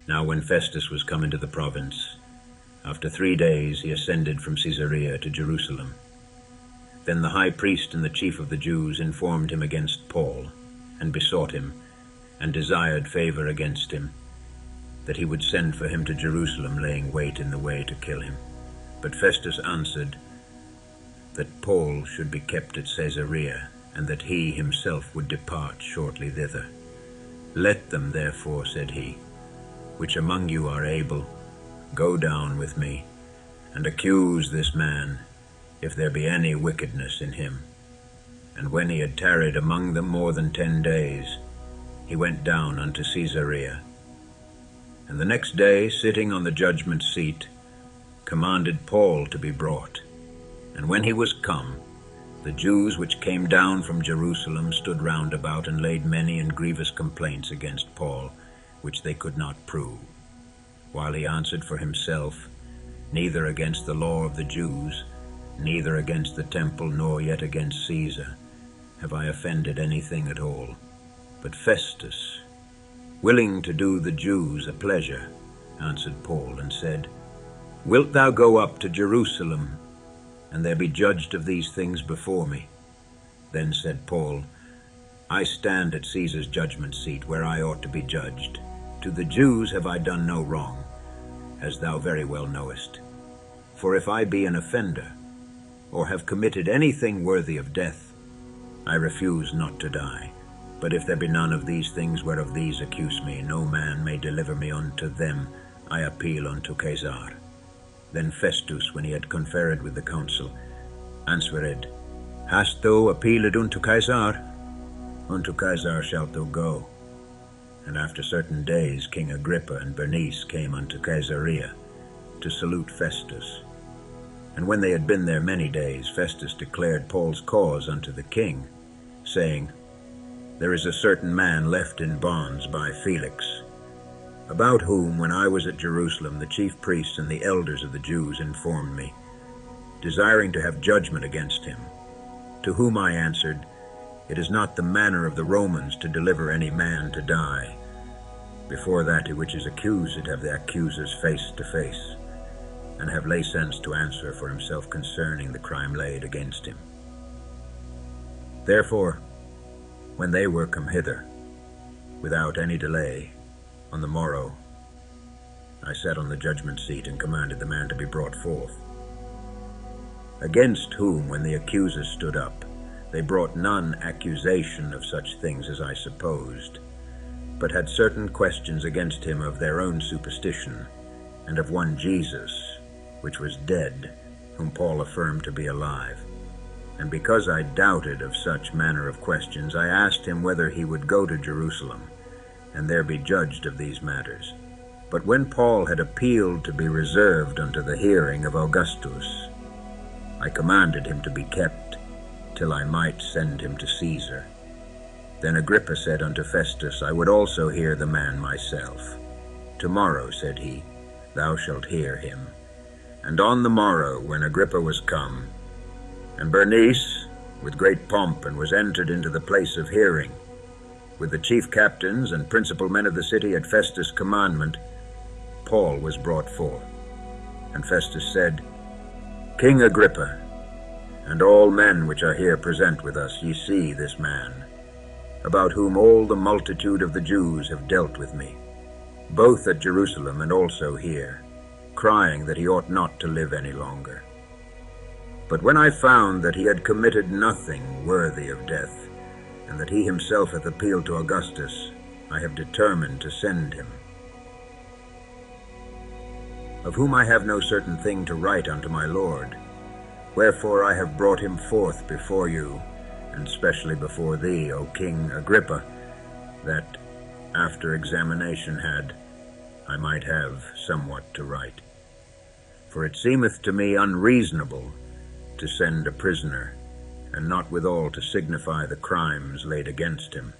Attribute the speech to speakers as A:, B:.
A: Now when Festus was come into the province, after 3 days he ascended from Caesarea to Jerusalem. Then the high priest and the chief of the Jews informed him against Paul, and besought him, and desired favor against him, that he would send for him to Jerusalem, laying wait in the way to kill him. But Festus answered, that Paul should be kept at Caesarea, and that he himself would depart shortly thither. Let them therefore, said he, which among you are able, go down with me, and accuse this man, if there be any wickedness in him. And when he had tarried among them more than 10 days, he went down unto Caesarea. And the next day, sitting on the judgment seat, commanded Paul to be brought. And when he was come, the Jews which came down from Jerusalem stood round about, and laid many and grievous complaints against Paul, which they could not prove. While he answered for himself, neither against the law of the Jews, neither against the temple, nor yet against Caesar, have I offended anything at all. But Festus, willing to do the Jews a pleasure, answered Paul, and said, Wilt thou go up to Jerusalem, and there be judged of these things before me? Then said Paul, I stand at Caesar's judgment seat, where I ought to be judged. To the Jews have I done no wrong, as thou very well knowest. For if I be an offender, or have committed anything worthy of death, I refuse not to die. But if there be none of these things whereof these accuse me, no man may deliver me unto them. I appeal unto Caesar. Then Festus, when he had conferred with the council, answered, Hast thou appealed unto Caesar? Unto Caesar shalt thou go. And after certain days King Agrippa and Bernice came unto Caesarea to salute Festus. And when they had been there many days, Festus declared Paul's cause unto the king, saying, There is a certain man left in bonds by Felix, about whom, when I was at Jerusalem, the chief priests and the elders of the Jews informed me, desiring to have judgment against him. To whom I answered, It is not the manner of the Romans to deliver any man to die. Before that which is accused have the accusers face to face, and have licence to answer for himself concerning the crime laid against him. Therefore, when they were come hither, without any delay, on the morrow, I sat on the judgment seat and commanded the man to be brought forth. Against whom, when the accusers stood up, they brought none accusation of such things as I supposed, but had certain questions against him of their own superstition, and of one Jesus, which was dead, whom Paul affirmed to be alive. And because I doubted of such manner of questions, I asked him whether he would go to Jerusalem, and there be judged of these matters. But when Paul had appealed to be reserved unto the hearing of Augustus, I commanded him to be kept, till I might send him to Caesar. Then Agrippa said unto Festus, I would also hear the man myself. Tomorrow, said he, thou shalt hear him. And on the morrow, when Agrippa was come, and Bernice, with great pomp, and was entered into the place of hearing, with the chief captains and principal men of the city at Festus' commandment, Paul was brought forth. And Festus said, King Agrippa, and all men which are here present with us, ye see this man, about whom all the multitude of the Jews have dealt with me, both at Jerusalem and also here, crying that he ought not to live any longer. But when I found that he had committed nothing worthy of death, and that he himself hath appealed to Augustus, I have determined to send him, of whom I have no certain thing to write unto my Lord. Wherefore I have brought him forth before you, and specially before thee, O King Agrippa, that, after examination had, I might have somewhat to write. For it seemeth to me unreasonable to send a prisoner, and not withal to signify the crimes laid against him.